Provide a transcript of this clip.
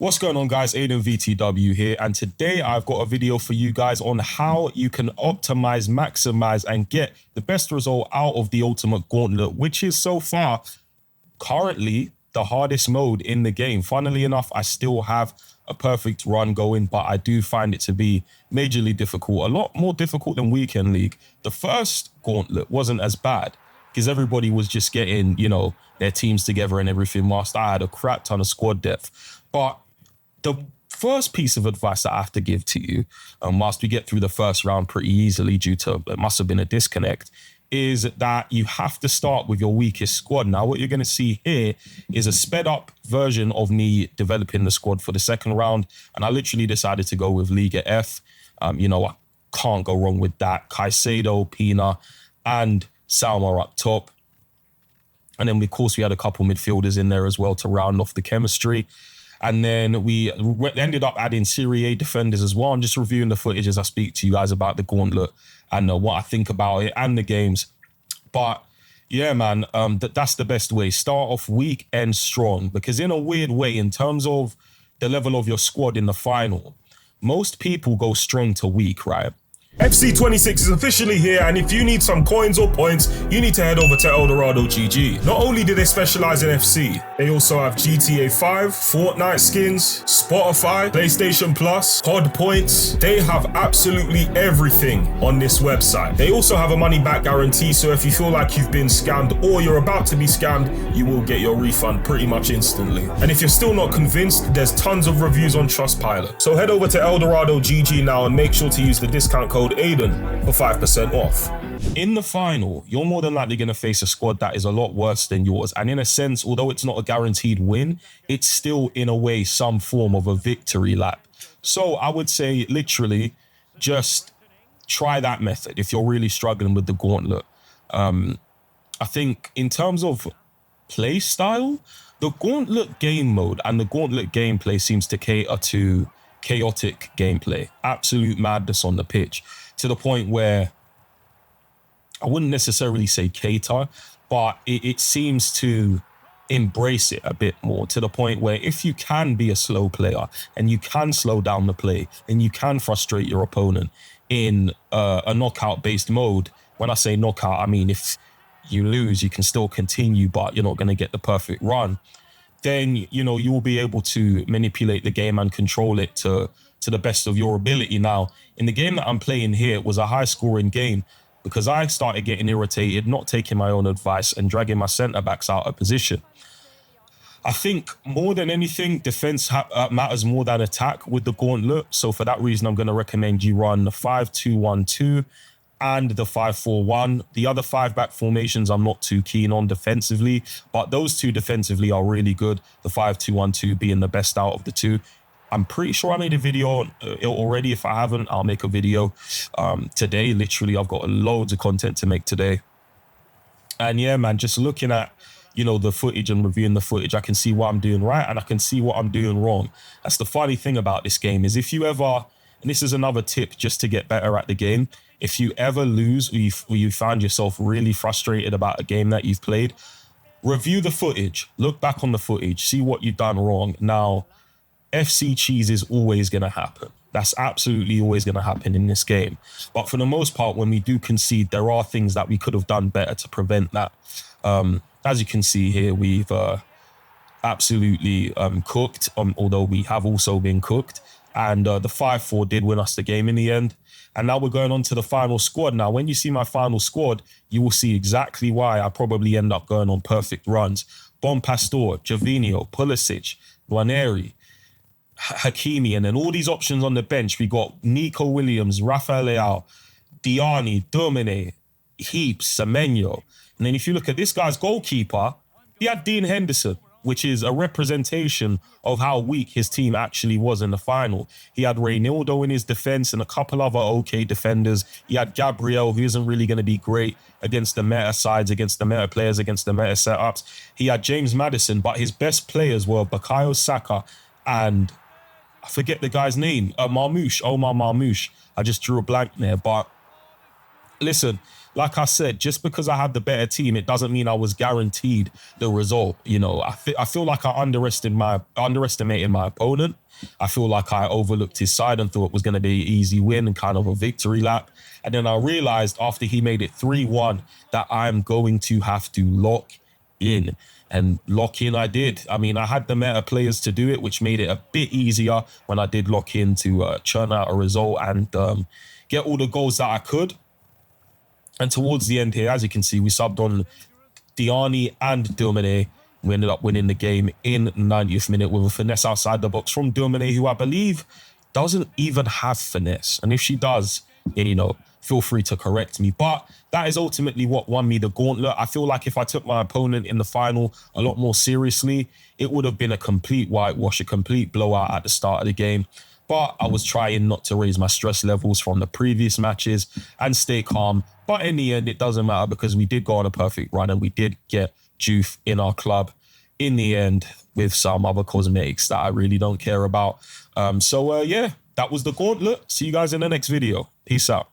What's going on, guys? Aiden VTW here, and today I've got a video for you guys on how you can optimize, maximize, and get the best result out of the Ultimate Gauntlet, which is so far currently the hardest mode in the game. Funnily enough, I still have a perfect run going, but I do find it to be majorly difficult, a lot more difficult than Weekend League. The first Gauntlet wasn't as bad because everybody was just getting, their teams together and everything, whilst I had a crap ton of squad depth. But the first piece of advice that I have to give to you, whilst we get through the first round pretty easily due to it must have been a disconnect, is that you have to start with your weakest squad. Now, what you're going to see here is a sped up version of me developing the squad for the second round. And I literally decided to go with Liga F. I can't go wrong with that. Caicedo, Pina, and Salma up top. And then, of course, we had a couple midfielders in there as well to round off the chemistry. And then we ended up adding Serie A defenders as well. I'm just reviewing the footage as I speak to you guys about the Gauntlet and what I think about it and the games. But yeah, man, that's the best way. Start off weak and strong, because in a weird way, in terms of the level of your squad in the final, most people go strong to weak, right? FC26 is officially here, and if you need some coins or points, you need to head over to Eldorado GG. Not only do they specialize in FC, they also have GTA 5, Fortnite skins, Spotify, PlayStation Plus, COD points. They have absolutely everything on this website. They also have a money back guarantee, so if you feel like you've been scammed or you're about to be scammed, you will get your refund pretty much instantly. And if you're still not convinced, there's tons of reviews on Trustpilot. So head over to Eldorado GG now and make sure to use the discount code Aiden for 5% off. In the final, you're more than likely going to face a squad that is a lot worse than yours. And in a sense, although it's not a guaranteed win, it's still in a way some form of a victory lap. So I would say literally just try that method if you're really struggling with the Gauntlet. I think in terms of play style, the Gauntlet game mode and the Gauntlet gameplay seems to cater to chaotic gameplay, absolute madness on the pitch, to the point where I wouldn't necessarily say cater, but it seems to embrace it a bit more, to the point where if you can be a slow player and you can slow down the play and you can frustrate your opponent in a knockout based mode. When I say knockout, I mean if you lose, you can still continue, but you're not going to get the perfect run. Then, you will be able to manipulate the game and control it to the best of your ability. Now, in the game that I'm playing here, it was a high-scoring game because I started getting irritated, not taking my own advice and dragging my centre-backs out of position. I think more than anything, defense matters more than attack with the Gauntlet. So for that reason, I'm going to recommend you run the 5-2-1-2 and the 5-4-1. The other 5-back formations I'm not too keen on defensively, but those two defensively are really good. The 5-2-1-2 being the best out of the two. I'm pretty sure I made a video on it already. If I haven't, I'll make a video today. Literally, I've got loads of content to make today. And yeah, man, just looking at, the footage and reviewing the footage, I can see what I'm doing right and I can see what I'm doing wrong. That's the funny thing about this game, is if you ever, and this is another tip just to get better at the game, if you ever lose or you find yourself really frustrated about a game that you've played, review the footage, look back on the footage, see what you've done wrong. Now, FC cheese is always going to happen. That's absolutely always going to happen in this game. But for the most part, when we do concede, there are things that we could have done better to prevent that. As you can see here, we've absolutely cooked, although we have also been cooked. And the 5-4 did win us the game in the end. And now we're going on to the final squad. Now, when you see my final squad, you will see exactly why I probably end up going on perfect runs. Bon Pastor, Javinho, Pulisic, Guaneri, Hakimi, and then all these options on the bench. We got Nico Williams, Rafael Leao, Diani, Domine, Heaps, Semenyo. And then if you look at this guy's goalkeeper, he had Dean Henderson, which is a representation of how weak his team actually was in the final. He had Reynaldo in his defense and a couple other okay defenders. He had Gabriel, who isn't really going to be great against the meta sides, against the meta players, against the meta setups. He had James Maddison, but his best players were Bukayo Saka and I forget the guy's name, Omar Marmoush. I just drew a blank there, but listen, like I said, just because I had the better team, it doesn't mean I was guaranteed the result. You know, I feel like I underestimated my opponent. I feel like I overlooked his side and thought it was going to be an easy win and kind of a victory lap. And then I realized after he made it 3-1 that I'm going to have to lock in. And lock in I did. I mean, I had the meta players to do it, which made it a bit easier when I did lock in to churn out a result and get all the goals that I could. And towards the end here, as you can see, we subbed on Diani and Dilmane. We ended up winning the game in 90th minute with a finesse outside the box from Dilmane, who I believe doesn't even have finesse. And if she does, you know, feel free to correct me. But that is ultimately what won me the gauntlet. I feel like if I took my opponent in the final a lot more seriously, it would have been a complete whitewash, a complete blowout at the start of the game. But I was trying not to raise my stress levels from the previous matches and stay calm. But in the end, it doesn't matter because we did go on a perfect run and we did get Juve in our club in the end with some other cosmetics that I really don't care about. Yeah, that was the gauntlet. See you guys in the next video. Peace out.